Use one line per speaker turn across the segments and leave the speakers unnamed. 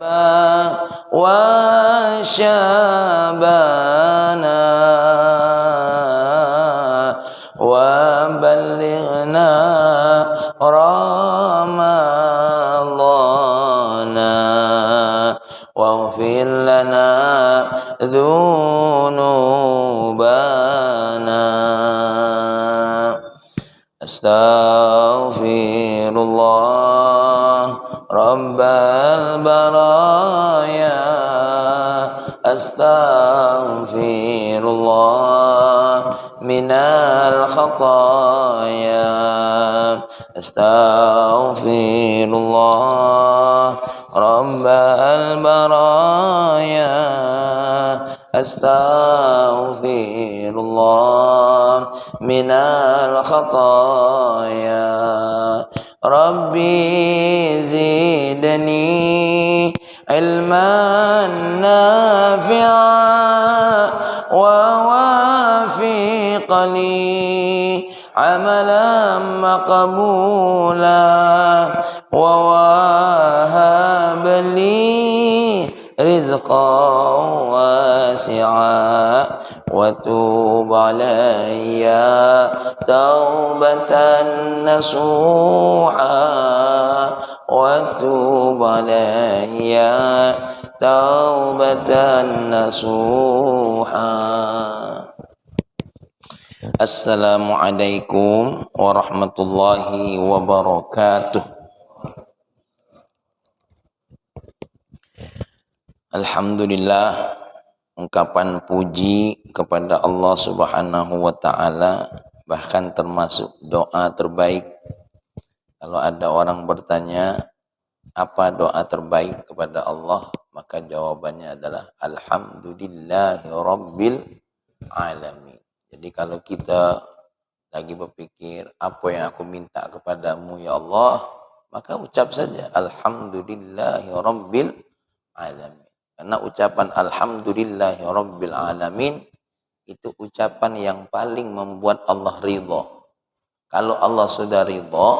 وشابنا وبلغنا رمضانا واغفر لنا ذنوبنا Astaghfirullah Rabbal baraya Astaghfirullah minal khataya Astaghfirullah Rabbal baraya Astaghfirullah minal khataya Rabbi zidni ilman nafi'a wa wafiqni amalan maqbula wa wahabli rizqan wasi'a wa tub alayya taubatan nasuha wa tub alayya taubatan nasuha. Assalamualaikum warahmatullahi wabarakatuh. Alhamdulillah, ungkapan puji kepada Allah Subhanahu wa ta'ala, bahkan termasuk doa terbaik. Kalau ada orang bertanya apa doa terbaik kepada Allah, maka jawabannya adalah Alhamdulillahi Rabbil Alamin. Jadi kalau kita lagi berpikir apa yang aku minta kepadamu ya Allah, maka ucap saja Alhamdulillahi Rabbil Alamin. Karena ucapan Alhamdulillahi Rabbil Alamin itu ucapan yang paling membuat Allah ridha. Kalau Allah sudah ridha,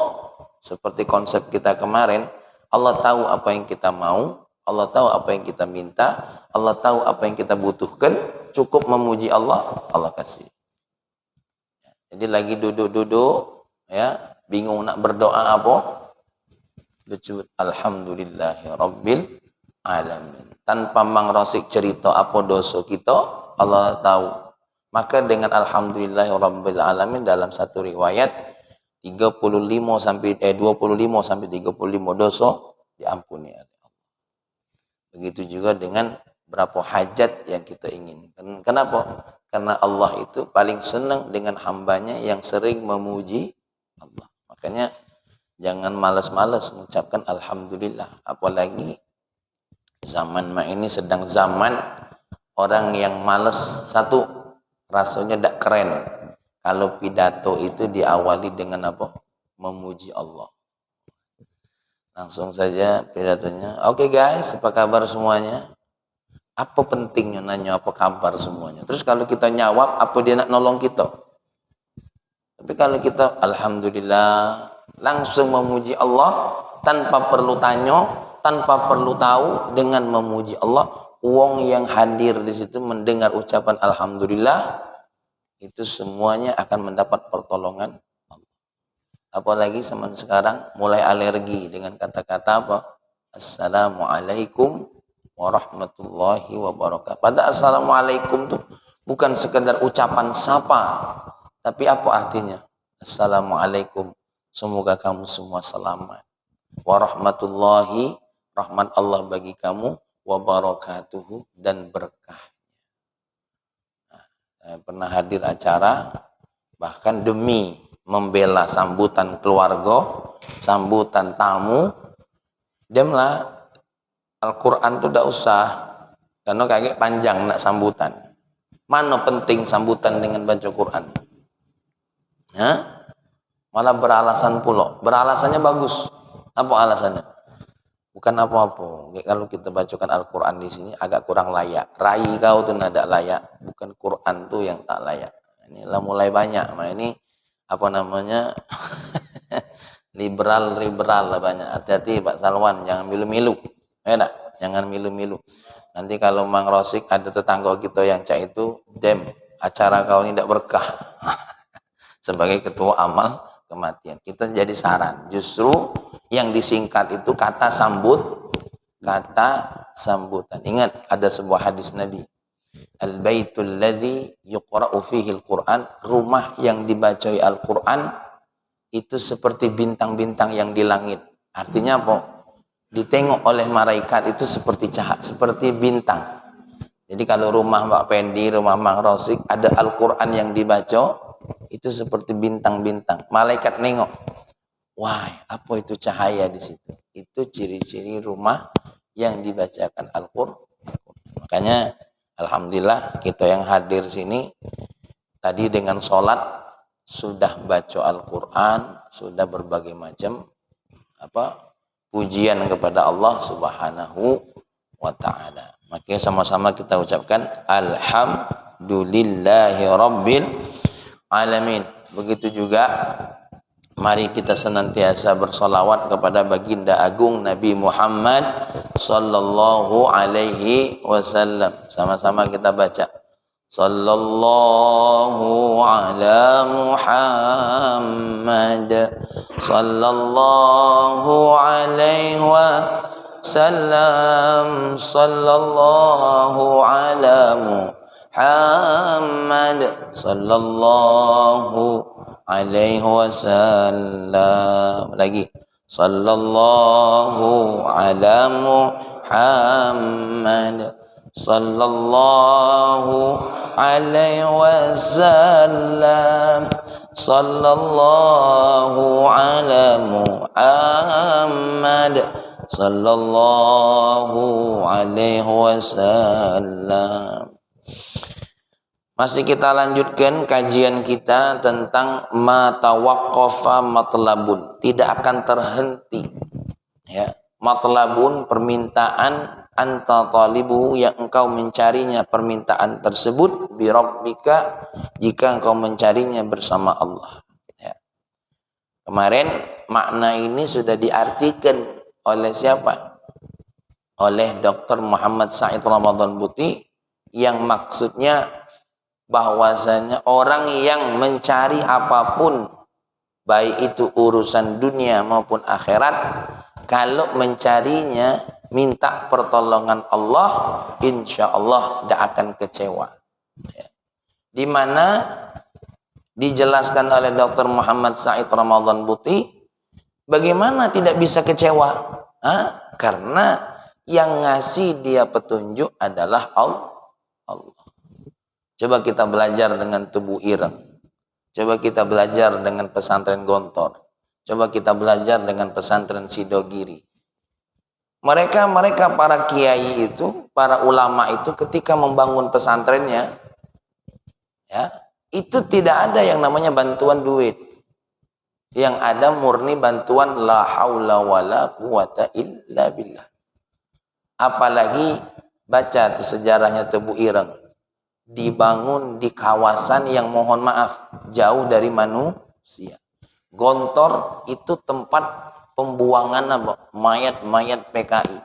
seperti konsep kita kemarin, Allah tahu apa yang kita mau, Allah tahu apa yang kita minta, Allah tahu apa yang kita butuhkan, cukup memuji Allah, Allah kasih. Jadi lagi duduk-duduk, ya, bingung nak berdoa apa? Disebut Alhamdulillahi Rabbil Alamin. Tanpa mangrosik cerita apa dosa kita, Allah tahu. Maka dengan Alhamdulillahi Rabbil Alamin dalam satu riwayat 25 sampai 35 dosa diampuni oleh Allah. Begitu juga dengan berapa hajat yang kita inginkan. Kenapa? Karena Allah itu paling senang dengan hambanya yang sering memuji Allah. Makanya jangan malas-malas mengucapkan Alhamdulillah. Apalagi zaman ini sedang zaman orang yang malas. Satu, rasanya tidak keren kalau pidato itu diawali dengan apa? Memuji Allah. Langsung saja pidatonya, oke guys, apa kabar semuanya? Apa pentingnya nanya apa kabar semuanya? Terus kalau kita nyawab, apa dia nak nolong kita? Tapi kalau kita Alhamdulillah, langsung memuji Allah tanpa perlu tanya, tanpa perlu tahu, dengan memuji Allah, wong yang hadir di situ mendengar ucapan Alhamdulillah, itu semuanya akan mendapat pertolongan Allah. Apalagi zaman sekarang mulai alergi dengan kata-kata apa? Assalamualaikum warahmatullahi wabarakatuh. Pada Assalamualaikum itu bukan sekedar ucapan sapa, tapi apa artinya? Assalamualaikum, semoga kamu semua selamat. Warahmatullahi, rahmat Allah bagi kamu, wabarakatuhu, dan berkah. Saya pernah hadir acara, bahkan demi membela sambutan keluarga, sambutan tamu, diamlah Al-Quran itu tidak usah, karena kayak panjang nak sambutan. Mana penting sambutan dengan baca Quran? Ya? Malah beralasan pula. Beralasannya bagus. Apa alasannya? Bukan apa-apa. Kalau kita bacakan Al-Quran di sini agak kurang layak. Rai kau tuh tidak layak. Bukan Quran tuh yang tak layak. Inilah mulai banyak. Nah, ini apa namanya? liberal lah banyak. Hati-hati Pak Salwan, jangan milu-milu. Ya enggak? jangan milu-milu. Nanti kalau Mang Rosik ada tetangga kita yang cak itu, acara kau ini tidak berkah. Sebagai ketua amal kematian, kita jadi saran. Justru yang disingkat itu kata sambutan. Ingat ada sebuah hadis Nabi. Al-baitul ladzi yuqra'u fihi al-Qur'an, rumah yang dibacai Al-Qur'an itu seperti bintang-bintang yang di langit. Artinya apa? Ditengok oleh malaikat itu seperti cahaya, seperti bintang. Jadi kalau rumah Mbak Pendi, rumah Mang Rosik ada Al-Qur'an yang dibaca, itu seperti bintang-bintang. Malaikat nengok. Wah, apa itu cahaya di situ? Itu ciri-ciri rumah yang dibacakan Al-Qur'an. Makanya alhamdulillah kita yang hadir sini tadi dengan sholat sudah baca Al-Quran, sudah berbagai macam pujian kepada Allah Subhanahu wa ta'ala. Makanya sama-sama kita ucapkan alhamdulillahi rabbil alamin. Begitu juga mari kita senantiasa bersolawat kepada baginda agung Nabi Muhammad sallallahu alaihi wasallam. Sama-sama kita baca. Sallallahu ala Muhammad sallallahu alaihi wasallam sallallahu ala Muhammad sallallahu alaihi wasallam. Lagi sallallahu ala Muhammad sallallahu alaihi wasallam sallallahu ala Muhammad sallallahu alaihi wasallam. Masih kita lanjutkan kajian kita tentang ma tawaqqafa matlabun, tidak akan terhenti ya. Matlabun permintaan, anta talibuhu yang engkau mencarinya permintaan tersebut, bi rabbika jika engkau mencarinya bersama Allah ya. Kemarin makna ini sudah diartikan oleh siapa? Oleh Dr. Muhammad Said Ramadan Buti, yang maksudnya bahwasanya orang yang mencari apapun, baik itu urusan dunia maupun akhirat, kalau mencarinya minta pertolongan Allah, insya Allah tidak akan kecewa ya. Di mana dijelaskan oleh Dr. Muhammad Said Ramadan Buti, bagaimana tidak bisa kecewa? Karena yang ngasih dia petunjuk adalah Allah. Coba kita belajar dengan Tebu Ireng. Coba kita belajar dengan pesantren Gontor. Coba kita belajar dengan pesantren Sidogiri. Mereka para kiai itu, para ulama itu ketika membangun pesantrennya, ya, itu tidak ada yang namanya bantuan duit. Yang ada murni bantuan la haula wala quwata illa billah. Apalagi baca tuh sejarahnya Tebu Ireng. Dibangun di kawasan yang mohon maaf jauh dari manusia. Gontor itu tempat pembuangan mayat-mayat PKI.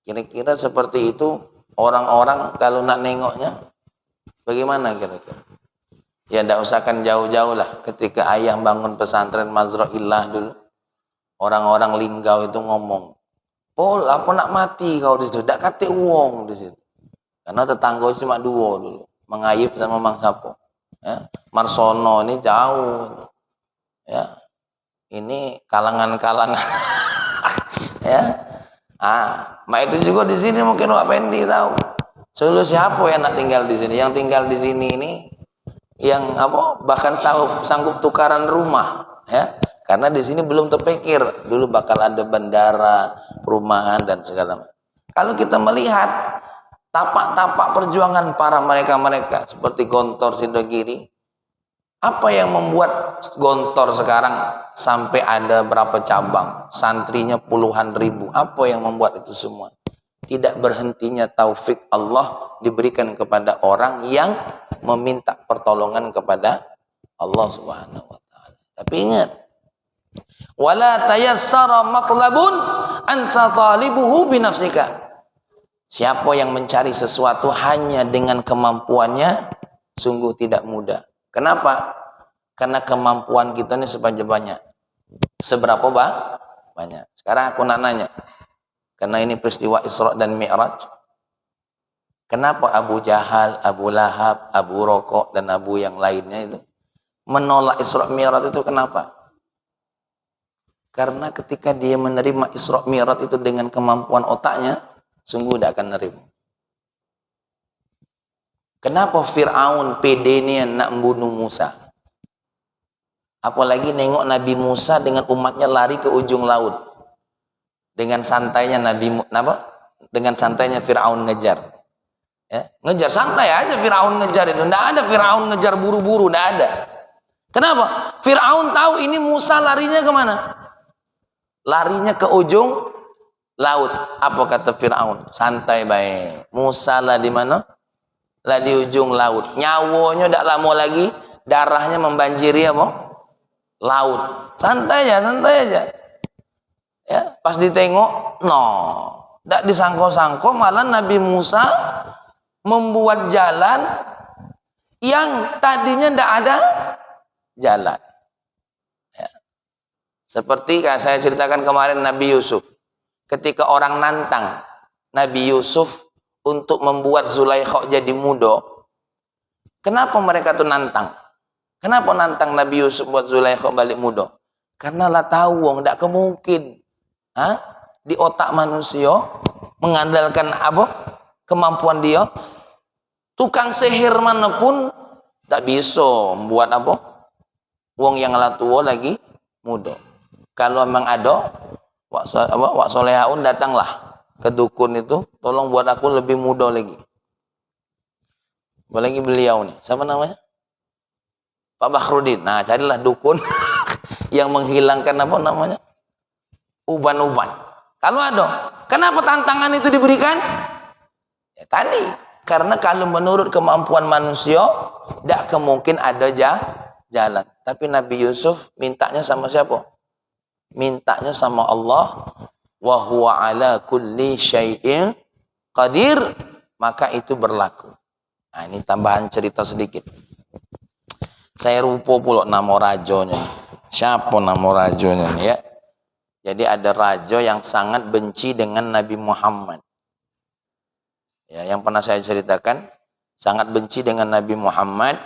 Kira-kira seperti itu orang-orang kalau nak nengoknya bagaimana kira-kira? Ya tidak usahkan jauh-jauh lah. Ketika ayah bangun pesantren Mazra'illah dulu, orang-orang Linggau itu ngomong, "Pol, apa nak mati kau di situ? Tidak kate uang di situ." Karena tetangga cuma dua dulu, Mengayib sama Mang Sapo. Ya. Marsono ini jauh. Ya. Ini kalangan-kalangan. Ya. Mak itu juga di sini mungkin Wak Pendi tahu. Sulu siapa yang nak tinggal di sini? Yang tinggal di sini ini yang bahkan sanggup tukaran rumah, ya. Karena di sini belum terpikir dulu bakal ada bandara, perumahan dan segala macam. Kalau kita melihat tapak-tapak perjuangan para mereka seperti Gontor Sidogiri, apa yang membuat Gontor sekarang sampai ada berapa cabang, santrinya puluhan ribu? Apa yang membuat itu semua? Tidak berhentinya taufik Allah diberikan kepada orang yang meminta pertolongan kepada Allah Subhanahu wa ta'ala. Tapi ingat, Wala tayassara matlabun anta talibuhu binafsika. Siapa yang mencari sesuatu hanya dengan kemampuannya, sungguh tidak mudah. Kenapa? Karena kemampuan kita ini sebanyak-banyak. Seberapa banyak? Sekarang aku nak nanya. Karena ini peristiwa Isra dan Mi'raj. Kenapa Abu Jahal, Abu Lahab, Abu Rokok, dan Abu yang lainnya itu menolak Isra Mi'raj itu kenapa? Karena ketika dia menerima Isra Mi'raj itu dengan kemampuan otaknya, sungguh tidak akan menerima. Kenapa Fir'aun pede ni nak membunuh Musa? Apalagi nengok Nabi Musa dengan umatnya lari ke ujung laut. Dengan santainya dengan santainya Fir'aun ngejar. Ya, ngejar santai aja Fir'aun ngejar itu. Tidak ada Fir'aun ngejar buru-buru, tidak ada. Kenapa? Fir'aun tahu ini Musa larinya kemana? Larinya ke ujung laut. Apa kata Fir'aun? Santai baik. Musa lah di mana? Lah di ujung laut. Nyawanya tidak lama lagi darahnya membanjiri apa? Laut. Santai aja. Ya, pas ditengok, tidak disangko-sangko malah Nabi Musa membuat jalan yang tadinya tidak ada jalan. Ya. Seperti saya ceritakan kemarin Nabi Yusuf. Ketika orang nantang Nabi Yusuf untuk membuat Zulaikha jadi muda. Kenapa mereka tuh nantang? Kenapa nantang Nabi Yusuf buat Zulaikha balik muda? Karena lah tahu wong tidak kemungkin. Di otak manusia mengandalkan apa? Kemampuan dia. Tukang sihir manapun tak bisa membuat apa? Wong yang lah tua lagi muda. Kalau memang ada wak solehaun datanglah ke dukun itu, tolong buat aku lebih muda lagi. Apalagi beliau nih, siapa namanya? Pak Bakhrudin. Nah, carilah dukun yang menghilangkan apa namanya? Uban-uban. Kalau ada, kenapa tantangan itu diberikan? Ya tadi, karena kalau menurut kemampuan manusia, tidak kemungkin ada jalan. Tapi Nabi Yusuf mintanya sama siapa? Mintanya sama Allah. Wa huwa ala kulli syai'in qadir. Maka itu berlaku. Nah, ini tambahan cerita sedikit. Saya rupa pula nama rajonya. Siapa nama rajonya ya? Jadi ada raja yang sangat benci dengan Nabi Muhammad. Ya, yang pernah saya ceritakan, sangat benci dengan Nabi Muhammad,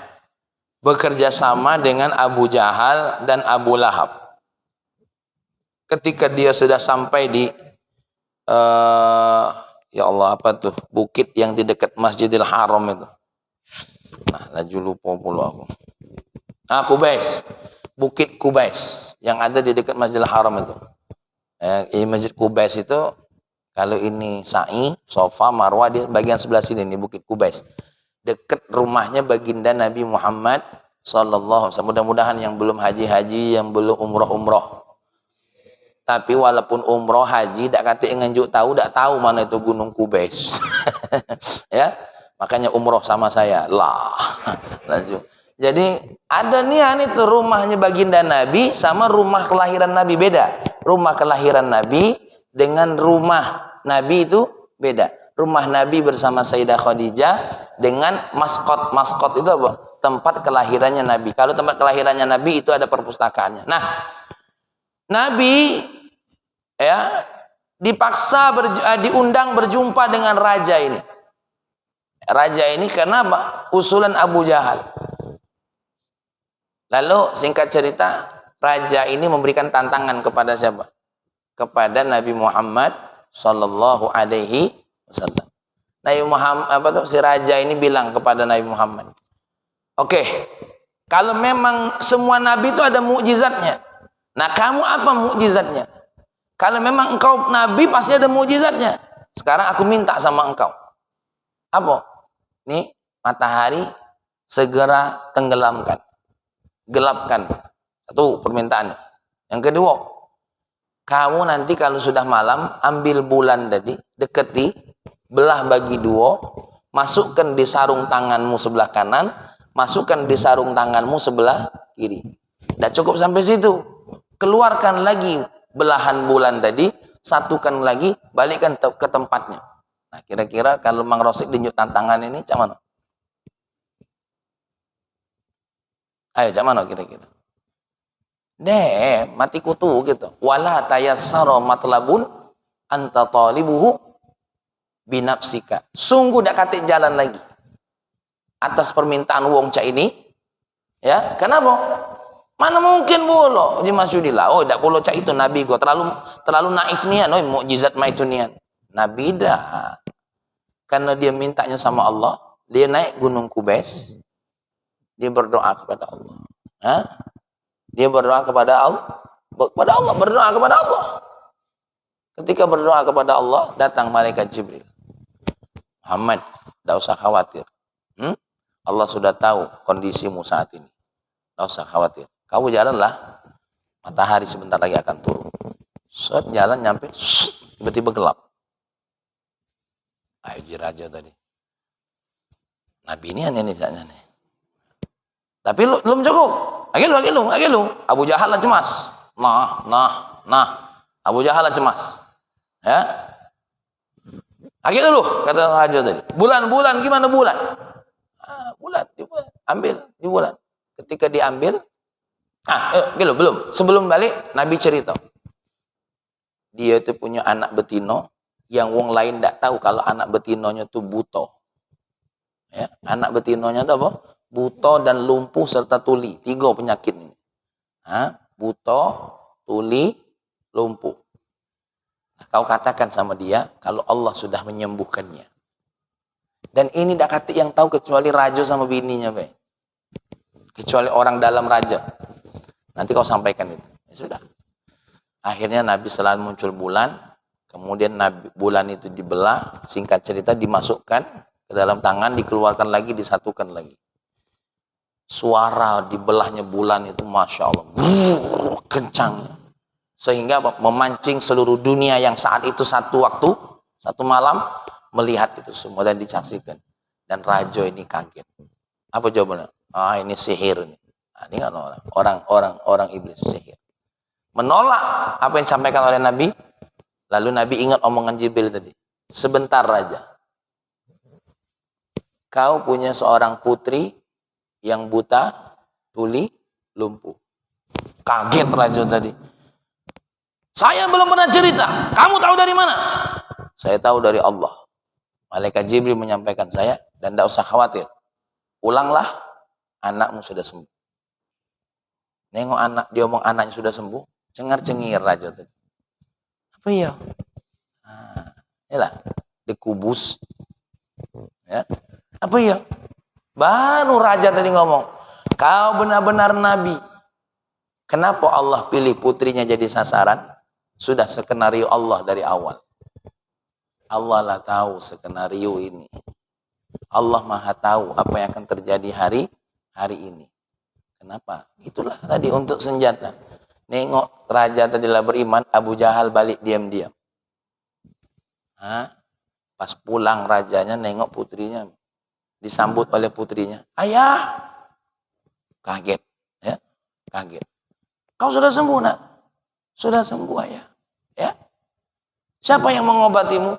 bekerja sama dengan Abu Jahal dan Abu Lahab. Ketika dia sudah sampai di ya Allah apa tuh bukit yang di dekat Masjidil Haram itu. Nah, laju lupa pula aku. Kubais, Bukit Kubais yang ada di dekat Masjidil Haram itu. Masjid Kubais itu kalau ini Sa'i, Sofa, Marwah di bagian sebelah sini nih Bukit Kubais. Dekat rumahnya baginda Nabi Muhammad sallallahu alaihi wasallam. Mudah-mudahan yang belum haji-haji, yang belum umroh-umroh. Tapi walaupun umroh haji tak kata nganjuk tahu, tak tahu mana itu Gunung Kubais. Ya. Makanya umroh sama saya. Lah. Lanjut. Jadi ada nian itu rumahnya baginda Nabi sama rumah kelahiran Nabi beda. Rumah kelahiran Nabi dengan rumah Nabi itu beda. Rumah Nabi bersama Sayyidah Khadijah dengan maskot itu apa? Tempat kelahirannya Nabi. Kalau tempat kelahirannya Nabi itu ada perpustakaannya. Nah, Nabi ya dipaksa diundang berjumpa dengan raja ini. Raja ini karena apa? Usulan Abu Jahal. Lalu singkat cerita, raja ini memberikan tantangan kepada siapa? Kepada Nabi Muhammad sallallahu alaihi wasallam. Nabi Muhammad si raja ini bilang kepada Nabi Muhammad, "Oke, kalau memang semua nabi itu ada mukjizatnya. Nah, kamu apa mukjizatnya? Kalau memang engkau nabi pasti ada mukjizatnya. Sekarang aku minta sama engkau. Apa? Nih, matahari segera tenggelamkan. Gelapkan. Satu permintaan. Yang kedua, kamu nanti kalau sudah malam ambil bulan tadi, deketi, belah bagi dua, masukkan di sarung tanganmu sebelah kanan, masukkan di sarung tanganmu sebelah kiri. Tidak cukup sampai situ. keluarkan lagi belahan bulan tadi, satukan lagi, balikkan ke tempatnya. Nah, kira-kira kalau Mang Rosik dinyut tantangan ini, cak mana? Ayo, cak mana kira-kira? Deh, mati kutu gitu. Wala tayassara matlabun anta talibuhu binafsika. Sungguh dak katik jalan lagi atas permintaan wong cak ini. Ya, kenapa? Mana mungkin bolo di Masudillah. Oh, dak bolo cak itu nabi go terlalu naif nian, oh mukjizat ma itu nian. Nabi dah. Karena dia mintanya sama Allah, dia naik gunung Kubes. Dia berdoa kepada Allah. Hah? Dia berdoa kepada Allah, berdoa kepada Allah. Ketika berdoa kepada Allah, datang malaikat Jibril. Muhammad, tidak usah khawatir. Allah sudah tahu kondisimu saat ini. Tidak usah khawatir. Kamu jalanlah, matahari sebentar lagi akan turun. Set jalan nyampe, tiba-tiba gelap. Ayo jiraja tadi. Nabi ini aneh saja nih. Tapi belum cukup. Agilu. Abu Jahal lah cemas. Nah. Abu Jahal lah cemas. Ya. Agilu kata raja tadi. Bulan gimana bulan? Bulan ambil di bulan. Ketika diambil, belum. Sebelum balik Nabi cerita. Dia itu punya anak betino yang wong lain tidak tahu kalau anak betinonya itu buta. Ya, anak betinonya itu apa? Buta dan lumpuh serta tuli. 3 penyakit ini. Buta, tuli, lumpuh. Nah, kau katakan sama dia kalau Allah sudah menyembuhkannya. Dan ini tidak kata yang tahu kecuali raja sama bininya, Be. Kecuali orang dalam raja. Nanti kau sampaikan itu. Ya sudah. Akhirnya Nabi setelah muncul bulan, kemudian bulan itu dibelah, singkat cerita dimasukkan ke dalam tangan, dikeluarkan lagi, disatukan lagi. Suara dibelahnya bulan itu Masya Allah kencang, sehingga memancing seluruh dunia yang saat itu satu malam melihat itu semua dan disaksikan. Dan raja ini kaget. Apa jawabannya? Ini sihir ini. Ini kan orang iblis, sihir. Menolak apa yang disampaikan oleh Nabi. Lalu Nabi ingat omongan Jibril tadi. Sebentar raja, kau punya seorang putri yang buta, tuli, lumpuh. Kaget raja tadi. Saya belum pernah cerita. Kamu tahu dari mana? Saya tahu dari Allah. Malaikat Jibril menyampaikan saya, dan tidak usah khawatir. Ulanglah, anakmu sudah sembuh. Nengok anak, dia omong anaknya sudah sembuh. Cengar-cengir raja tadi. Apa ya? Inilah, dikubus. Ya. Apa ya? Baru raja tadi ngomong, kau benar-benar nabi. Kenapa Allah pilih putrinya jadi sasaran? Sudah skenario Allah dari awal. Allah lah tahu skenario ini. Allah maha tahu apa yang akan terjadi hari ini. Kenapa? Itulah tadi untuk senjata. Nengok raja tadilah beriman, Abu Jahal balik diam-diam. Pas pulang rajanya nengok putrinya. Disambut oleh putrinya. Ayah. Kaget. Ya, kaget. Kau sudah sembuh, nak? Sudah sembuh, ayah. Ya. Siapa yang mengobatimu?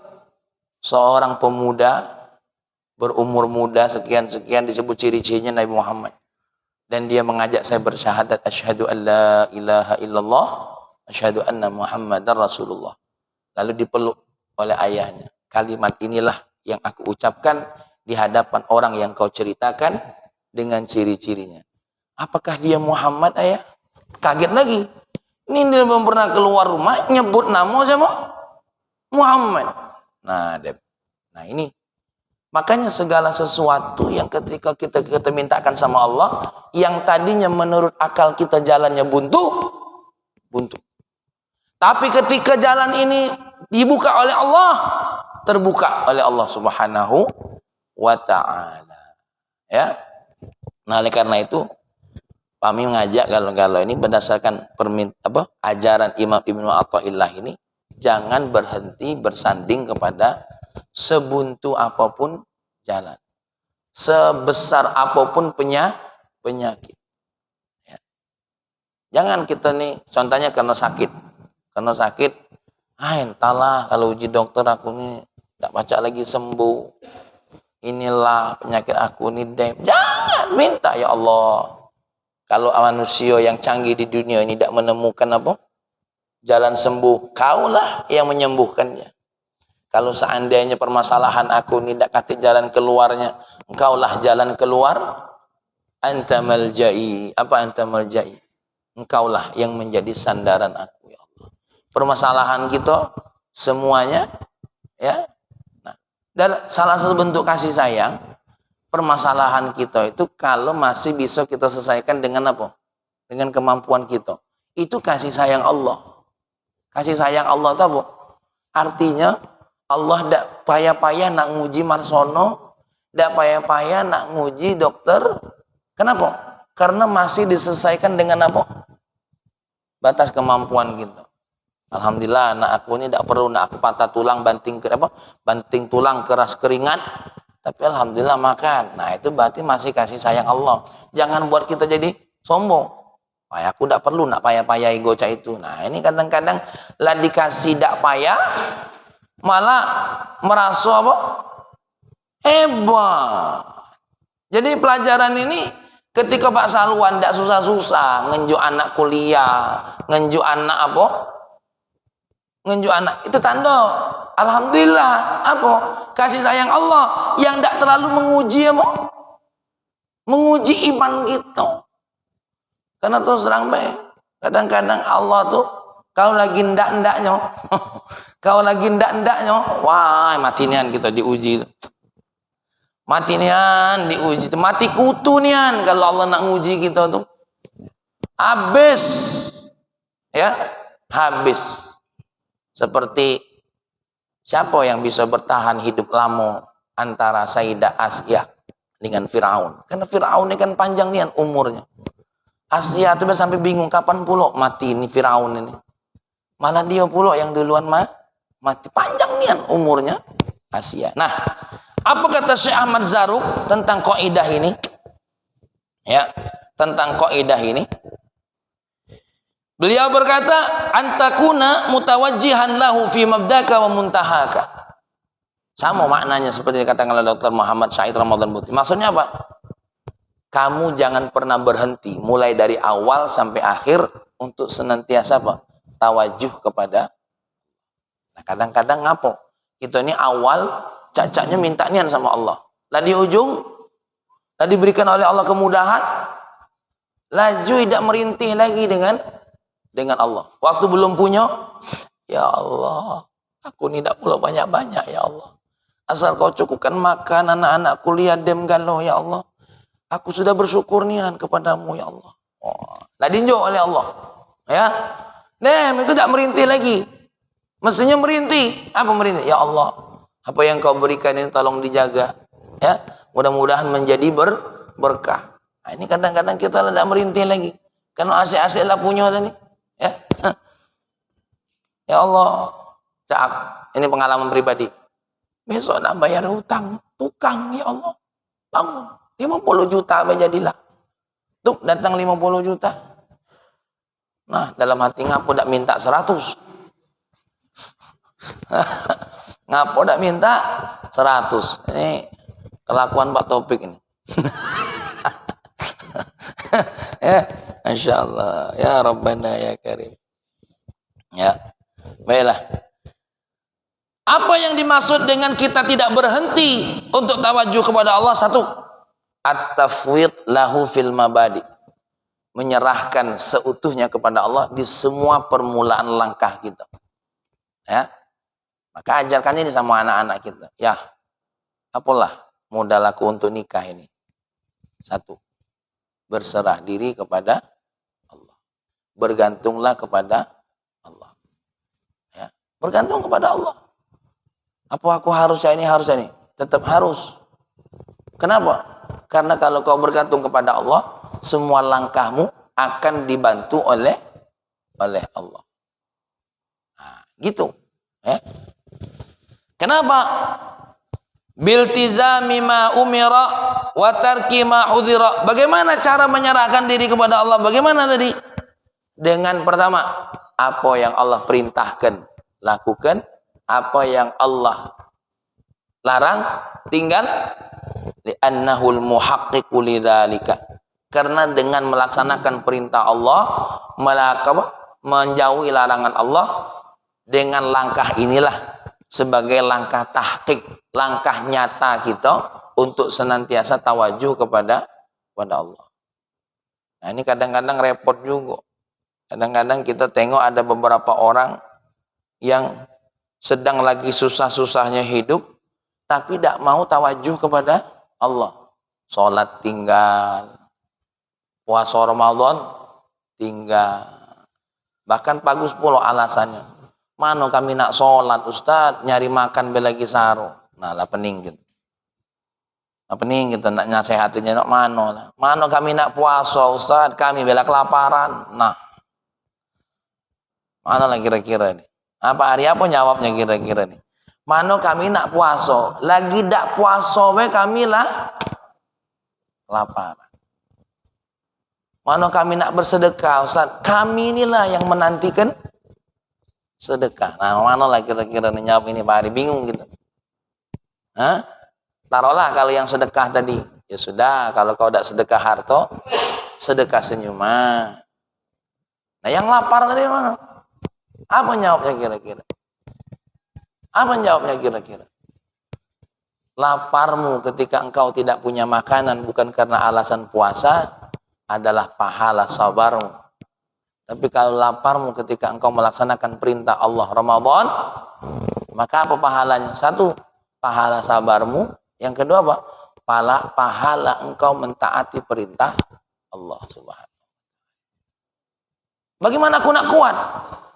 Seorang pemuda berumur muda sekian-sekian, disebut ciri-cirinya Nabi Muhammad. Dan dia mengajak saya bersyahadat asyhadu an la ilaha illallah, asyhadu anna Muhammadar Rasulullah. Lalu dipeluk oleh ayahnya. Kalimat inilah yang aku ucapkan di hadapan orang yang kau ceritakan dengan ciri-cirinya. Apakah dia Muhammad, ayah? Kaget lagi. Ini dia belum pernah keluar rumah, nyebut nama sama Muhammad. Nah, ini. Makanya segala sesuatu yang ketika kita mintakan sama Allah, yang tadinya menurut akal kita jalannya buntu. Tapi ketika jalan ini dibuka oleh Allah, terbuka oleh Allah Subhanahu wa ta'ala. Ya. Nah, oleh karena itu kami mengajak kalau ini berdasarkan ajaran Imam Ibnu Athaillah ini, jangan berhenti bersanding kepada sebuntu apapun jalan, sebesar apapun penyakit. Ya. Jangan kita nih, contohnya karena sakit. Karena sakit, entahlah kalau uji dokter aku nih tidak baca lagi sembuh. Inilah penyakit aku nih, jangan minta ya Allah. Kalau manusia yang canggih di dunia ini tidak menemukan apa? Jalan sembuh, kaulah yang menyembuhkannya. Kalau seandainya permasalahan aku ini tidak kata jalan keluarnya, engkaulah jalan keluar. Anta maljai. Apa anta maljai? Engkaulah yang menjadi sandaran aku ya Allah. Permasalahan kita semuanya ya. Nah, dan salah satu bentuk kasih sayang permasalahan kita itu kalau masih bisa kita selesaikan dengan apa? Dengan kemampuan kita. Itu kasih sayang Allah. Kasih sayang Allah itu apa? Artinya Allah tidak payah-payah nak nguji Marsono, tidak payah-payah nak nguji dokter. Kenapa? Karena masih diselesaikan dengan apa? Batas kemampuan kita. Alhamdulillah, anak aku ini tidak perlu nak aku patah tulang banting tulang keras keringat, tapi alhamdulillah makan. Nah itu berarti masih kasih sayang Allah. Jangan buat kita jadi sombong. Aku tidak perlu nak payah-payah ego itu. Nah ini kadang-kadang lah dikasih tidak payah, malah merasa apa? Hebat. Jadi pelajaran ini ketika Pak Salwan tidak susah-susah ngenjuk anak kuliah, ngenjuk anak apa? Ngenjuk anak itu tanda alhamdulillah apa? Kasih sayang Allah yang tidak terlalu menguji apa? Menguji iman kita. Karena terus terang baik, kadang-kadang Allah tuh kau lagi ndak-ndaknya, kau lagi ndak-ndaknya, wah mati nian kita diuji. Mati nian diuji, mati kutu nian kalau Allah nak nguji kita tuh. Habis. Ya, habis. Seperti siapa yang bisa bertahan hidup lama antara Sayyidah Asyah dengan Firaun? Karena Firaun ini kan panjang nian umurnya. Asyah tuh sampai bingung kapan pula mati ini Firaun ini. Malah dia pula yang duluan mati, panjang nian umurnya Asyah. Nah, apa kata Syekh Ahmad Zarruq tentang kaidah ini? Ya, tentang kaidah ini. Beliau berkata, antakuna mutawajjihan lahu fi mabdaka wa muntahaka. Sama maknanya seperti dikatakan oleh Dr. Muhammad Said Ramadan Buti. Maksudnya apa? Kamu jangan pernah berhenti mulai dari awal sampai akhir untuk senantiasa apa? Tawajuh kepada. Nah, kadang-kadang ngapo? Kita ini awal cacaknya minta nian sama Allah. Lah di ujung, lah diberikan oleh Allah kemudahan, laju tidak merintih lagi dengan Allah. Waktu belum punya, ya Allah, aku ini tidak perlu banyak-banyak ya Allah. Asal kau cukupkan makan anak-anak kuliah dem galau ya Allah. Aku sudah bersyukur nian kepadamu ya Allah. Oh, lah dinjau oleh Allah. Ya, dem itu tidak merintih lagi. Mestinya merintih. Apa merintih? Ya Allah, apa yang kau berikan ini tolong dijaga. Ya, mudah-mudahan menjadi berkah. Nah, ini kadang-kadang kita tidak merintih lagi. Karena asik-asik lah punya tadi. Ya, ya Allah, cak, ini pengalaman pribadi. Besok nak bayar hutang, tukang ya Allah, bangun 50 juta menjadilah. Tuh datang 50 juta. Nah dalam hati ngapo tak minta 100. Ngapo tak minta 100. Ini kelakuan Pak Topik ini. Ya, Masya Allah. Ya Rabbana ya Karim. Ya, baiklah. Apa yang dimaksud dengan kita tidak berhenti untuk tawajuh kepada Allah? Satu, at-tafwid lahu fil mabadi. Menyerahkan seutuhnya kepada Allah di semua permulaan langkah kita. Ya. Maka ajarkan ini sama anak-anak kita. Ya, apalah modal aku untuk nikah ini? Satu, berserah diri kepada Allah. Bergantunglah kepada Allah. Ya, bergantung kepada Allah. Apa aku harus ini, harus ini? Tetap harus. Kenapa? Karena kalau kau bergantung kepada Allah, semua langkahmu akan dibantu oleh Allah. Nah, gitu. Kenapa? Biltizami ma umira wa tarki ma hudhira. Bagaimana cara menyerahkan diri kepada Allah? Bagaimana tadi? Dengan pertama, apa yang Allah perintahkan, lakukan. Apa yang Allah larang, tinggal. Li'annahul muhaqqiqu lidzalika. Karena dengan melaksanakan perintah Allah, menjauhi larangan Allah, dengan langkah inilah sebagai langkah tahqiq, langkah nyata kita untuk senantiasa tawajuh kepada Allah. Nah, ini kadang-kadang repot juga. Kadang-kadang kita tengok ada beberapa orang yang sedang lagi susah-susahnya hidup, tapi tidak mau tawajuh kepada Allah. Sholat tinggal, puasa Ramadan tinggal. Bahkan bagus pula alasannya. Mano kami nak sholat Ustaz, nyari makan belagi saro. Nah lah pening gitu. Nah pening kita nak nasihatinya nak mano lah. Mano kami nak puasa Ustaz, kami bela kelaparan. Nah, mana lah kira-kira nih? Apa hari apa jawabnya kira-kira nih? Mano kami nak puasa, lagi dak puasa we kami lah kelaparan. Mano kami nak bersedekah Ustaz, kami inilah yang menantikan sedekah. Nah, mana lah kira-kira nih jawab ini Pak Ari, bingung gitu. Hah? Taruhlah kalau yang sedekah tadi, ya sudah, kalau kau tidak sedekah harta, sedekah senyuman. Nah, yang lapar tadi mana? Apa jawabnya kira-kira? Apa jawabnya kira-kira? Laparmu ketika engkau tidak punya makanan bukan karena alasan puasa, adalah pahala sabarmu. Tapi kalau laparmu ketika engkau melaksanakan perintah Allah Ramadan, maka apa pahalanya? Satu, pahala sabarmu. Yang kedua apa? Pahala engkau mentaati perintah Allah Subhanahu. Bagaimana aku nak kuat?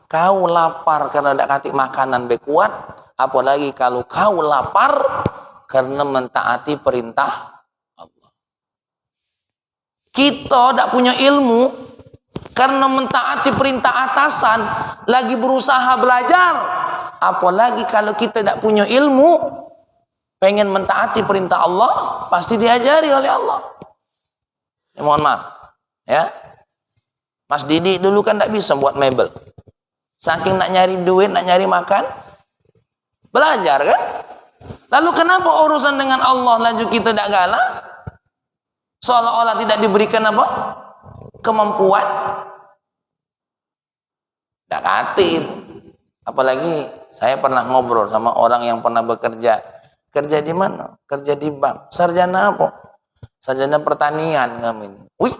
Kau lapar karena tidak kasih makanan kuat, apalagi kalau kau lapar karena mentaati perintah Allah. Kita tidak punya ilmu karena mentaati perintah atasan, lagi berusaha belajar. Apalagi kalau kita tidak punya ilmu, pengen mentaati perintah Allah, pasti diajari oleh Allah. Ya, mohon maaf, ya. Mas Didi dulu kan tidak bisa buat mebel. Saking nak nyari duit, nak nyari makan, belajar kan? Lalu kenapa urusan dengan Allah laju kita tidak galak? Seolah-olah tidak diberikan apa? Kemampuan. Tidak hati itu. Apalagi saya pernah ngobrol sama orang yang pernah bekerja. Kerja di mana? Kerja di bank. Sarjana apa? Sarjana pertanian kami ini. Wih,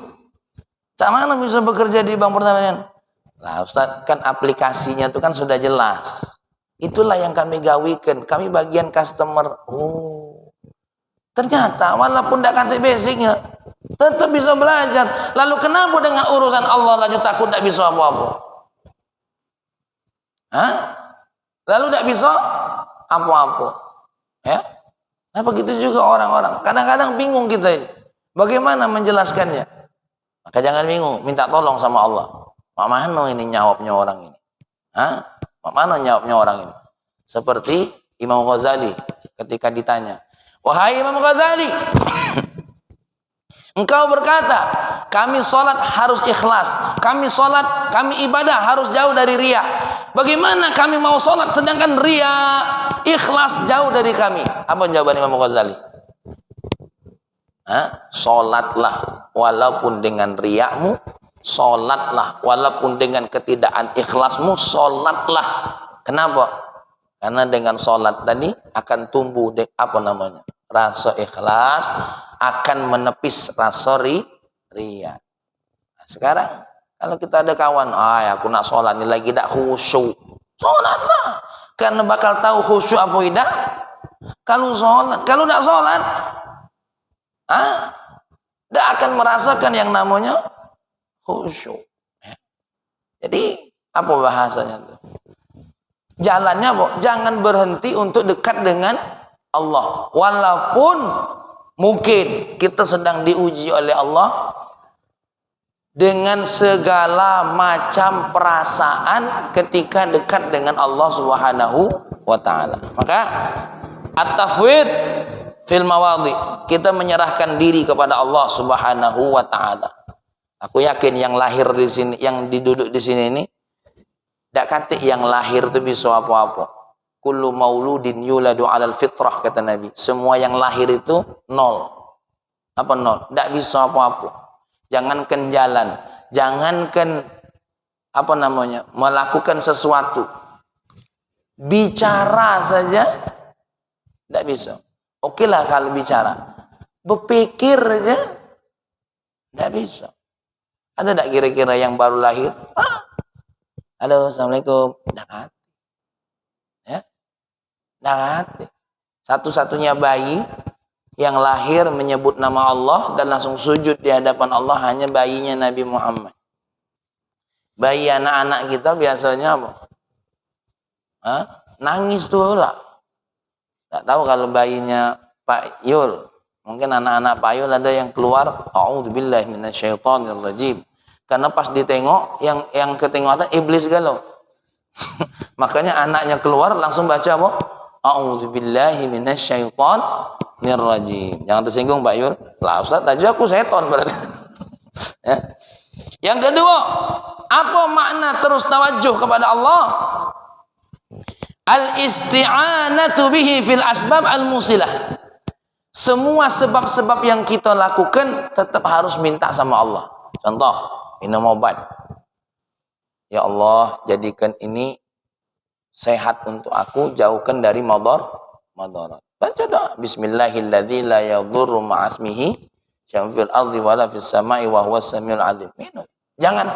sama mana bisa bekerja di bank pertanian? Lah Ustaz, kan aplikasinya itu kan sudah jelas. Itulah yang kami gawikan. Kami bagian customer. Oh, ternyata walaupun tidak kanti basicnya, tetap bisa belajar. Lalu kenapa dengan urusan Allah laju takut tidak bisa apa-apa? Hah? Lalu tidak bisa apa-apa? Ya? Nah begitu juga orang-orang. Kadang-kadang bingung kita ini. Bagaimana menjelaskannya? Maka jangan bingung, minta tolong sama Allah. Mak mana ini nyawabnya orang ini? Hah? Mak mana nyawabnya orang ini? Seperti Imam Ghazali ketika ditanya, wahai Imam Ghazali, engkau berkata, kami sholat harus ikhlas, kami sholat, kami ibadah harus jauh dari riya. Bagaimana kami mau sholat sedangkan riya, ikhlas jauh dari kami? Apa jawaban Imam Ghazali? Sholatlah walaupun dengan riakmu, sholatlah walaupun dengan ketidakan ikhlasmu, sholatlah. Kenapa? Karena dengan sholat tadi akan tumbuh rasa ikhlas, akan menepis rasa riya. Nah, sekarang kalau kita ada kawan, aku nak sholat ini lagi tak khusyuk, sholatlah. Karena bakal tahu khusyuk apa tidak. Kalau sholat, kalau tak sholat, tidak akan merasakan yang namanya khusyuk. Jadi apa bahasanya itu? Jalannya apa? Jangan berhenti untuk dekat dengan Allah. Walaupun mungkin kita sedang diuji oleh Allah dengan segala macam perasaan ketika dekat dengan Allah Subhanahu wa taala. Maka at-tafwid fil mawadhi, kita menyerahkan diri kepada Allah Subhanahu wa taala. Aku yakin yang lahir di sini, yang diduduk di sini ini, tidak kata yang lahir itu bisa apa-apa. Kullu mauludin yuladu alal fitrah, kata Nabi. Semua yang lahir itu nol. Apa nol? Tidak bisa apa-apa. Jangankan jalan, jangankan apa namanya, melakukan sesuatu. Bicara saja tidak bisa. Oke lah kalau bicara. Berpikir aja tidak bisa. Ada tak kira-kira yang baru lahir? Halo, assalamualaikum. Tidak ngerti. Ya, tidak ngerti. Satu-satunya bayi yang lahir menyebut nama Allah dan langsung sujud di hadapan Allah hanya bayinya Nabi Muhammad. Bayi anak-anak kita biasanya apa? Nangis tuh lah. Tak tahu kalau bayinya Pak Yul. Mungkin anak-anak Pak Yul ada yang keluar, a'udzubillahi minasyaitonirrajim. Karena pas ditengok, yang ketengok iblis galau. Makanya anaknya keluar langsung baca apa? A'udzubillahi minasyaitonirrajim. Jangan tersinggung Pak Yul. Lah Ustaz, tadi aku seton berarti. Ya. Yang kedua, apa makna terus tawajuh kepada Allah? Al-isti'anatu bihi fil asbab al-musilah. Semua sebab-sebab yang kita lakukan tetap harus minta sama Allah. Contoh, minum obat. Ya Allah, jadikan ini sehat untuk aku, jauhkan dari madarat. Baca doa. Bismillahilladzi la yadhurru ma'asmihi syai'un fil ardi wala fis sama'i wa huwas samiul alim. Minum. Jangan.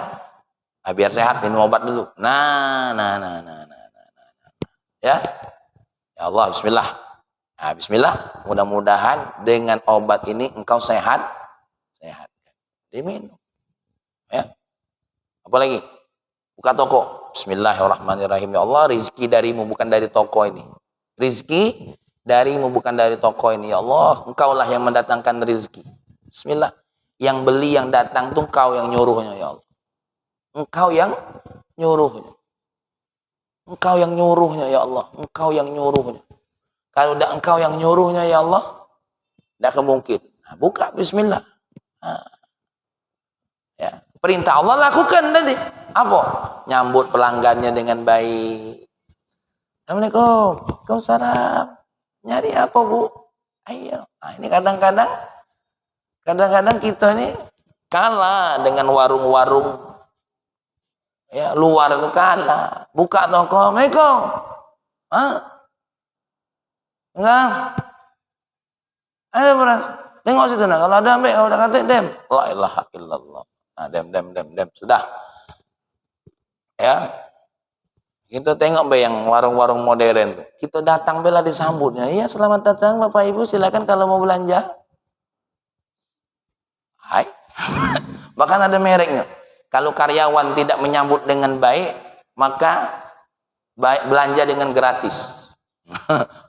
Biar sehat minum obat dulu. Nah. Ya. Ya Allah, bismillah. Bismillah, mudah-mudahan dengan obat ini engkau sehat. Diminum. Ya. Apa lagi? Buka toko. Bismillahirrahmanirrahim. Ya Allah, rizki darimu bukan dari toko ini. Rizki darimu bukan dari toko ini. Ya Allah, engkaulah yang mendatangkan rizki. Bismillah. Yang beli, yang datang tuh engkau yang nyuruhnya, ya Allah. Engkau yang nyuruhnya. Engkau yang nyuruhnya, ya Allah. Engkau yang nyuruhnya. Kalau tidak engkau yang nyuruhnya, ya Allah, tidak mungkin. Buka, bismillah. Ya. Perintah Allah lakukan tadi. Apa? Nyambut pelanggannya dengan baik. Assalamualaikum. Waalaikumsalam. Nyari apa, Bu? Ayo. Ini kadang-kadang kita ini kalah dengan warung-warung. Ya, luar itu kalah. Buka toko. Assalamualaikum. Enggak. Ada beras. Tengok situ nah. Kalau ada ambil, kalau ada kata dem. La ilaha illallah. Nah, dem. Sudah. Ya. Kita tengok be yang warung-warung modern. Kita datang bela disambutnya. Iya, selamat datang Bapak Ibu. Silakan kalau mau belanja. Hai. Bahkan ada mereknya. Kalau karyawan tidak menyambut dengan baik, maka belanja dengan gratis.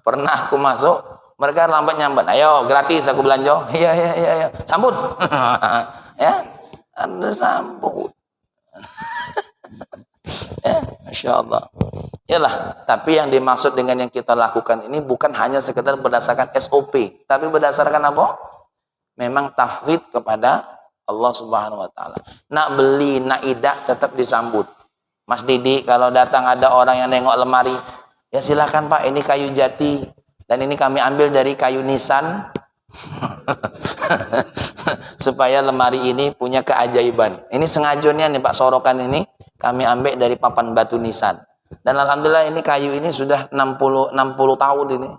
Pernah aku masuk, mereka lambat nyambat. Ayo, gratis aku belanja. Iya. Sambut. Ya, ada sambut. Ya, Masya Allah. Yalah, tapi yang dimaksud dengan yang kita lakukan ini bukan hanya sekedar berdasarkan SOP, tapi berdasarkan apa? Memang tafwid kepada Allah Subhanahu wa taala. Nak beli, nak idak tetap disambut. Mas Didi, kalau datang ada orang yang nengok lemari, ya silakan Pak, ini kayu jati dan ini kami ambil dari kayu nisan. Supaya lemari ini punya keajaiban. Ini sengaja nih Pak, sorokan ini kami ambil dari papan batu nisan. Dan alhamdulillah ini kayu ini sudah 60 tahun ini.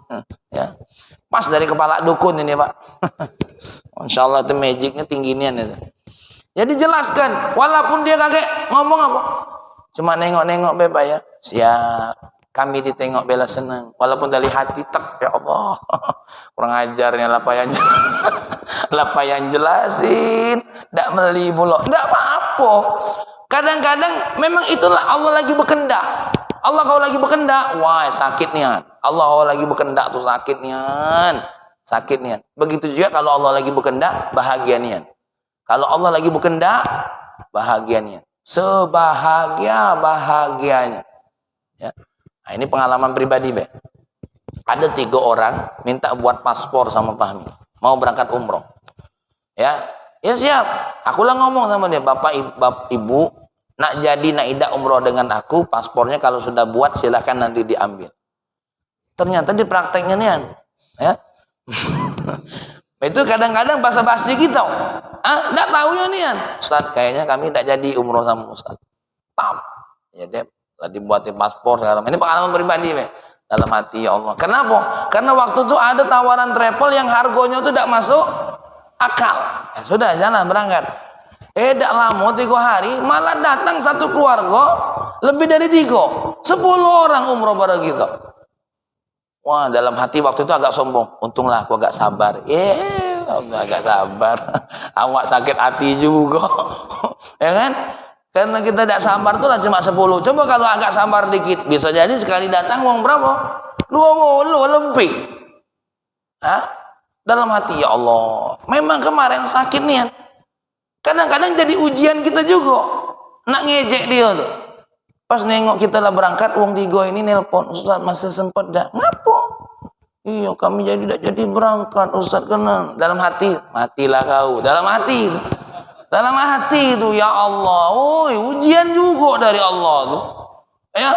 Ya. Pas dari kepala dukun ini Pak. Insya Allah itu magicnya tingginya itu. Jadi jelaskan, walaupun dia kakek ngomong apa, cuma nengok-nengok Bapak ya. Siap. Kami ditengok bela senang. Walaupun dari hati tak, ya Allah. Kurang ajarnya lapa yang jelasin. Tak meli mulu. Tak apa-apa. Kadang-kadang memang itulah Allah lagi berkendak. Allah kalau lagi berkendak, wah sakitnya. Allah kalau lagi berkendak tuh sakitnya. Begitu juga kalau Allah lagi berkendak, bahagianya. Kalau Allah lagi berkendak, bahagianya. Sebahagia-bahagianya. Ya. Nah, ini pengalaman pribadi, Be. Ada 3 orang minta buat paspor sama Fahmi. Mau berangkat umroh. Ya, Ya siap. Akulah ngomong sama dia, bapak ibu nak jadi nak ida umroh dengan aku, paspornya kalau sudah buat silahkan nanti diambil. Ternyata di prakteknya nih, ya. Itu kadang-kadang basa-basi kita. Enggak tahu ya nih, Ustaz, kayaknya kami tidak jadi umroh sama Ustaz. Tam. Ya dia dibuatin paspor sekarang. Ini pengalaman pribadi, dalam hati, ya Allah. Kenapa? Karena waktu itu ada tawaran travel yang harganya itu tidak masuk akal. Ya sudah, jalan berangkat. Tidak lama 3 hari malah datang satu keluarga lebih dari 3, 10 orang umroh bareng kita. Wah, dalam hati waktu itu agak sombong. Untunglah aku agak sabar. Agak sabar. Awak sakit hati juga. Ya kan? Karena kita tidak sabar itulah cuma 10. Coba kalau agak sabar dikit, bisa jadi sekali datang uang berapa? 20 lebih. Dalam hati, ya Allah. Memang kemarin sakit nih. Kadang-kadang jadi ujian kita juga. Nak ngejek dia tuh. Pas nengok kita lah berangkat, uang 3 ini nelpon, Ustaz masih sempat dah. Ngapa? Iya, kami tidak jadi berangkat, Ustaz, kenal. Dalam hati, matilah kau. Dalam hati itu, ya Allah. Ujian juga dari Allah tuh. Ya,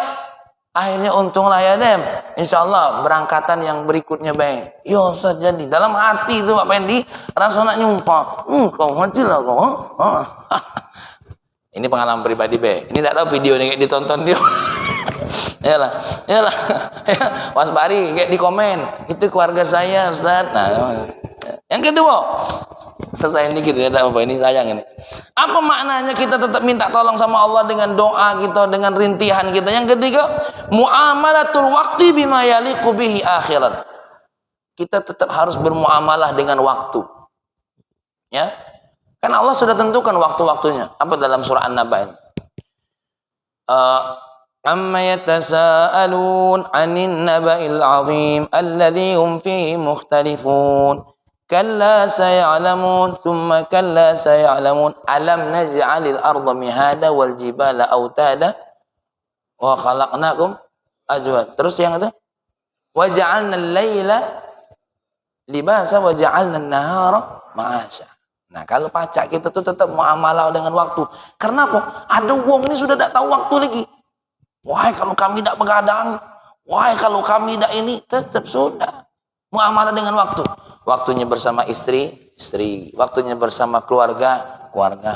akhirnya untunglah ya Dem. Insya Allah berangkatan yang berikutnya baik. Ya Ustaz, jadi dalam hati itu Pak Pendi rasa nak nyumpah. Kau mati lah kau. Ini pengalaman pribadi Ini tidak tahu video ini kayak ditonton dia. Yalah. Mas Bari kayak di komen, itu keluarga saya Ustaz. Nah, yang kedua, selesai dikit ya apa ini sayang ini. Apa maknanya kita tetap minta tolong sama Allah dengan doa kita, dengan rintihan kita? Yang ketiga, muamalatul waqti bima yaliqu bihi akhiran. Kita tetap harus bermuamalah dengan waktu. Ya. Kan Allah sudah tentukan waktu-waktunya. Apa dalam surah An-Naba ini? Amma yatasaalun 'anil naba'il 'azim alladzi hum fihi mukhtalifun. Kalla sayalamun thumma kalla sayalamun alam naj'alil arda mihada wal jibala autada wa khalaqnakum ajwad. Terus yang itu? Wa ja'alna al-laila libasa wa ja'alna an-nahara ma'asha. Nah, kalau pacak kita tuh tetap muamalah dengan waktu. Karena apa? Ada wong ini sudah tidak tahu waktu lagi. Wahai kalau kami tidak begadang, wahai kalau kami tidak ini, tetap sudah muamalah dengan waktu. Waktunya bersama istri, waktunya bersama keluarga,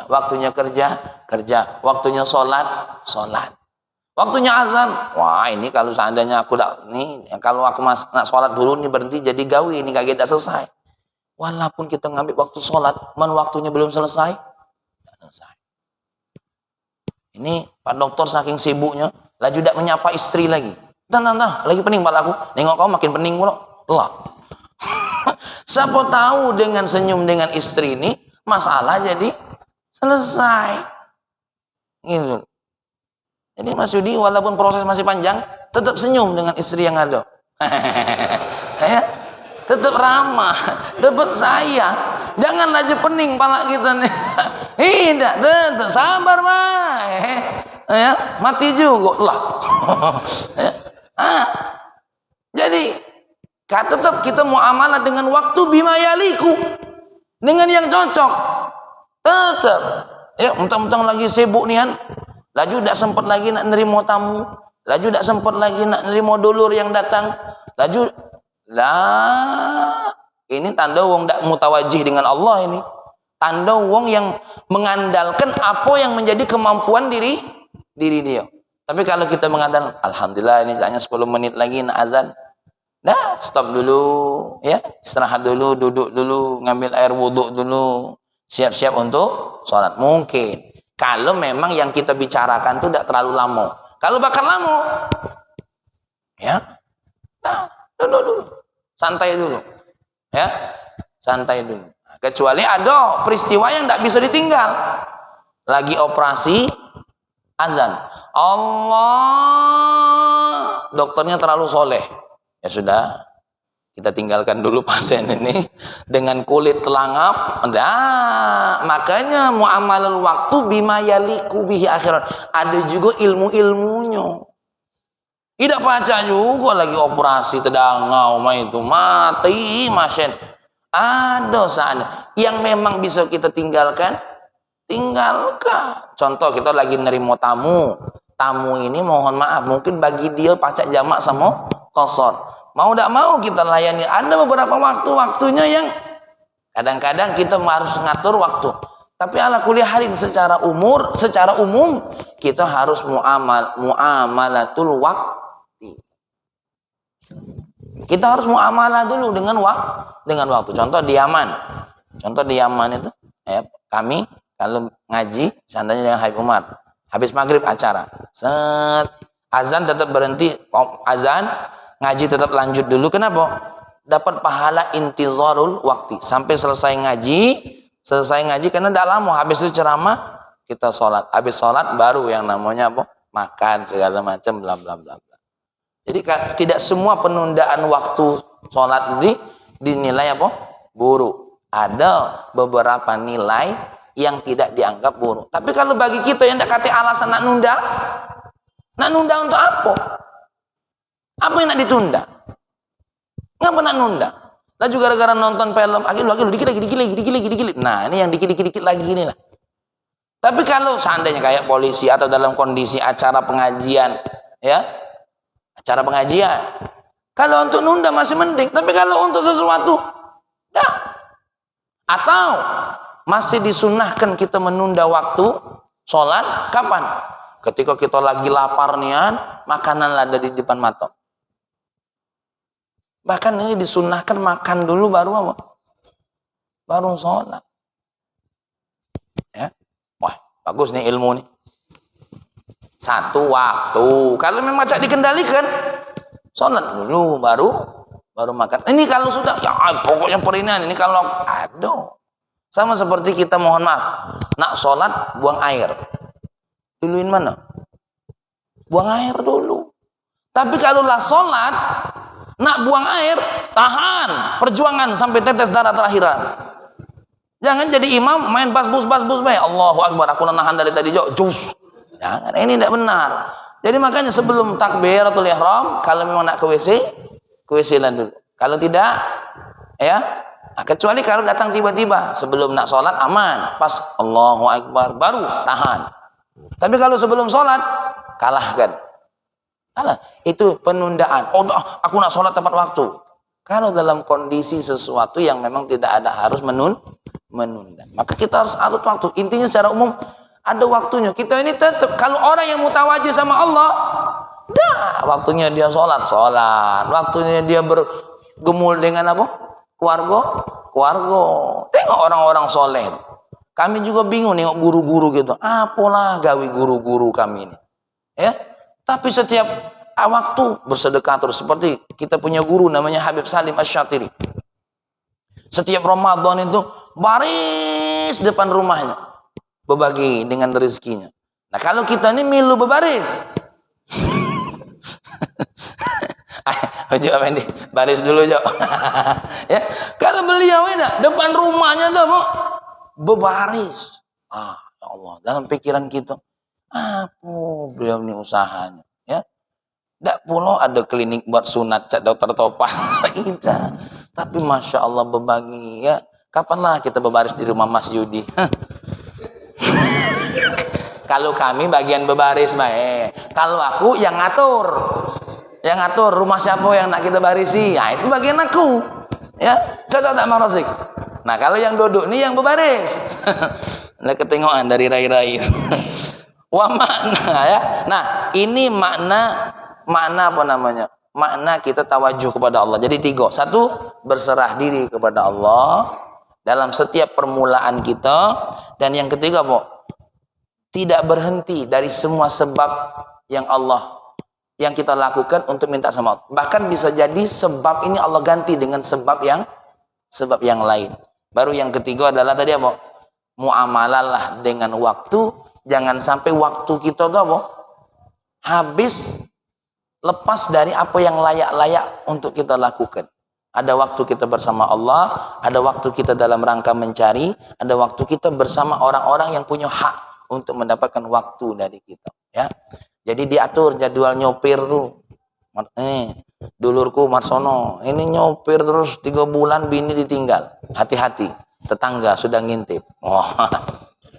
waktunya kerja, waktunya sholat. Waktunya azan. Wah, ini kalau seandainya aku kalau aku nak sholat dulu nih berhenti jadi gawe ini kagak selesai. Walaupun kita ngambil waktu sholat, waktunya belum selesai. Ini Pak Dokter saking sibuknya, laju tidak menyapa istri lagi. Nah, lagi pening pala aku. Nengok kau makin pening pula. Lah. Siapa tahu dengan senyum dengan istri ini, masalah jadi selesai. Gitu. Jadi Mas Yudi, walaupun proses masih panjang, tetap senyum dengan istri yang ada. Ya? Tetap ramah, dapat saya. Jangan aja pening pala kita nih. Tidak, tetap sabar ya, mati juga lah. Jadi tetap kita muamalah dengan waktu bima yaliku, dengan yang cocok. Tetap. Ya, mentang-mentang lagi sibuk nih laju tidak sempat lagi nak nerima tamu, laju tidak sempat lagi nak nerima dulur yang datang, laju lah, ini tanda wong tak mutawajih dengan Allah ini. Tanda wong yang mengandalkan apa yang menjadi kemampuan diri dia. Tapi kalau kita mengandalkan, alhamdulillah ini hanya 10 menit lagi nak azan. Nah, stop dulu, ya, istirahat dulu, duduk dulu, ngambil air wudhu dulu, siap-siap untuk sholat. Mungkin kalau memang yang kita bicarakan itu tidak terlalu lama. Kalau bakal lama, ya, nah, dulu, santai dulu, ya, santai dulu. Kecuali ada peristiwa yang tidak bisa ditinggal, lagi operasi azan, Allah, dokternya terlalu soleh, ya sudah, kita tinggalkan dulu pasien ini dengan kulit telangap. Nah, makanya muamalul waktu bima yaliku bihi akhirat. Ada juga ilmu-ilmunya. Tidak baca juga lagi operasi tedangau itu mati masien. Ada saatnya yang memang bisa kita tinggalkan, tinggalkan. Contoh kita lagi nerima tamu. Tamu ini mohon maaf, mungkin bagi dia pacak jamak sama qasar. Mau tidak mau kita layani. Ada beberapa waktu-waktunya yang kadang-kadang kita harus ngatur waktu. Tapi ala kulli halin secara umum kita harus muamalatul waqti. Kita harus muamalah dulu dengan waktu. Contoh di Yaman. Itu kami kalau ngaji seandainya dengan Habib Umar, habis maghrib acara. Azan tetap berhenti, azan, ngaji tetap lanjut dulu. Kenapa? Dapat pahala intizarul waktu sampai selesai ngaji karena tidak lama. Habis itu ceramah, kita sholat. Habis sholat baru yang namanya apa? Makan segala macam bla bla bla. Jadi tidak semua penundaan waktu sholat dinilai apa? Buruk. Ada beberapa nilai yang tidak dianggap buruk. Tapi kalau bagi kita yang tidak kata alasan nak nunda untuk apa? Apa yang nak ditunda? Ngapa nak nunda? Lah juga gara-gara nonton film, dikit lagi. Nah, ini yang dikit lagi ini lah. Tapi kalau seandainya kayak polisi atau dalam kondisi acara pengajian, ya, acara pengajian, kalau untuk nunda masih mending. Tapi kalau untuk sesuatu, dah. Atau masih disunahkan kita menunda waktu sholat, kapan? Ketika kita lagi lapar nian, makanan ada di depan mata. Bahkan ini disunahkan makan dulu baru apa? Baru sholat. Ya. Wah, bagus nih ilmu nih. Satu waktu. Kalau memang tak dikendalikan, sholat dulu baru makan. Ini kalau sudah, ya pokoknya perinian ini kalau ada. Sama seperti kita mohon maaf, nak sholat buang air. Duluin mana? Buang air dulu. Tapi kalau lah sholat, nak buang air, tahan perjuangan sampai tetes darah terakhiran. Jangan jadi imam main bas-bus baik. Allahu Akbar, aku nahan dari tadi jus. Jangan, ini tidak benar. Jadi makanya sebelum takbiratul ihram, kalau memang nak ke WC lah dulu. Kalau tidak, ya, kecuali kalau datang tiba-tiba sebelum nak sholat aman, pas Allahu Akbar baru tahan. Tapi kalau sebelum sholat kalahkan. Itu penundaan. Oh, aku nak sholat tepat waktu. Kalau dalam kondisi sesuatu yang memang tidak ada harus menunda, maka kita harus atur waktu. Intinya secara umum ada waktunya. Kita ini tetap kalau orang yang mutawajih sama Allah, dah waktunya dia sholat. Waktunya dia bergemul dengan apa? Keluarga. Tengok orang-orang soleh. Kami juga bingung nengok guru-guru gitu. Apalah gawe guru-guru kami ini. Ya. Tapi setiap waktu bersedekah terus. Seperti kita punya guru namanya Habib Salim Asy-Syatiri. Setiap Ramadan itu baris depan rumahnya. Berbagi dengan rezekinya. Nah kalau kita ini milu berbaris. Coba ini baris dulu Jo. Ya, kalau beliau ini depan rumahnya tuh mau berbaris. Ya Allah, dalam pikiran kita, apa beliau ini usahanya, ya? Tidak pula ada klinik buat sunat cak dokter Topan. Tidak. Tapi masya Allah berbagi, ya. Kapanlah kita berbaris di rumah Mas Yudi? Kalau kami bagian berbaris, kalau aku yang ngatur. Yang ngatur rumah siapa yang nak kita barisi, ya itu bagian aku, ya cocok tak Mang Rosik. Nah kalau yang duduk nih yang berbaris, nah ketengokan dari rai-rai. Wah makna ya. Nah ini makna apa namanya? Makna kita tawajuh kepada Allah. Jadi 3. 1, berserah diri kepada Allah dalam setiap permulaan kita, dan yang ketiga tidak berhenti dari semua sebab yang kita lakukan untuk minta sama Allah. Bahkan bisa jadi sebab ini Allah ganti dengan sebab yang lain. Baru yang ketiga adalah tadi apa? Muamalalah dengan waktu. Jangan sampai waktu kita tuh apa? Habis lepas dari apa yang layak-layak untuk kita lakukan. Ada waktu kita bersama Allah, ada waktu kita dalam rangka mencari, ada waktu kita bersama orang-orang yang punya hak untuk mendapatkan waktu dari kita, ya. Jadi diatur jadwal nyopir tuh. Dulurku Marsono, ini nyopir terus 3 bulan bini ditinggal. Hati-hati, tetangga sudah ngintip. Wah,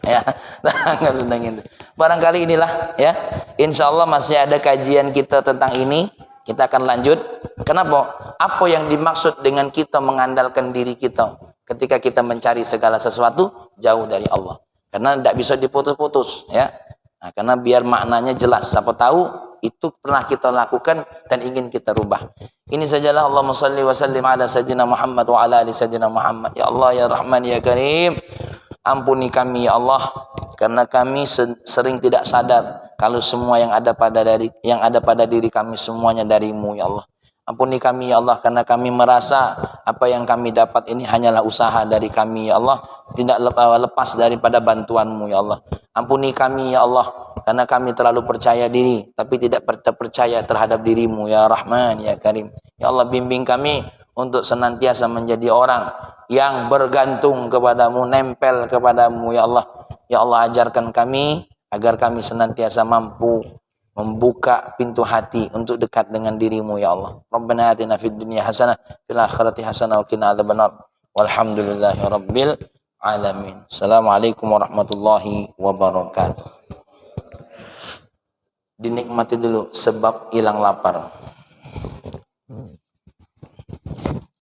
ya, tetangga sudah ngintip. Barangkali inilah ya. Insya Allah masih ada kajian kita tentang ini. Kita akan lanjut. Kenapa? Apa yang dimaksud dengan kita mengandalkan diri kita ketika kita mencari segala sesuatu jauh dari Allah? Karena tidak bisa diputus-putus, ya. Nah, karena biar maknanya jelas. Siapa tahu itu pernah kita lakukan dan ingin kita rubah. Ini sajalah. Allahumma salli wa sallim ala sayyidina Muhammad wa ala ali sayyidina Muhammad. Ya Allah ya Rahman ya Karim, ampuni kami ya Allah, karena kami sering tidak sadar kalau semua yang ada pada diri kami semuanya darimu ya Allah. Ampuni kami ya Allah, karena kami merasa apa yang kami dapat ini hanyalah usaha dari kami ya Allah, tidak lepas daripada bantuanmu ya Allah. Ampuni kami ya Allah, karena kami terlalu percaya diri tapi tidak percaya terhadap dirimu ya Rahman ya Karim. Ya Allah, bimbing kami untuk senantiasa menjadi orang yang bergantung kepadamu, nempel kepadamu ya Allah. Ya Allah, ajarkan kami agar kami senantiasa mampu membuka pintu hati untuk dekat dengan dirimu ya Allah. Rabbana atina fid dunya hasanah fil akhirati hasanah wa qina adzabannar. Walhamdulillahi rabbil alamin. Assalamualaikum warahmatullahi wabarakatuh. Dinikmati dulu sebab hilang lapar.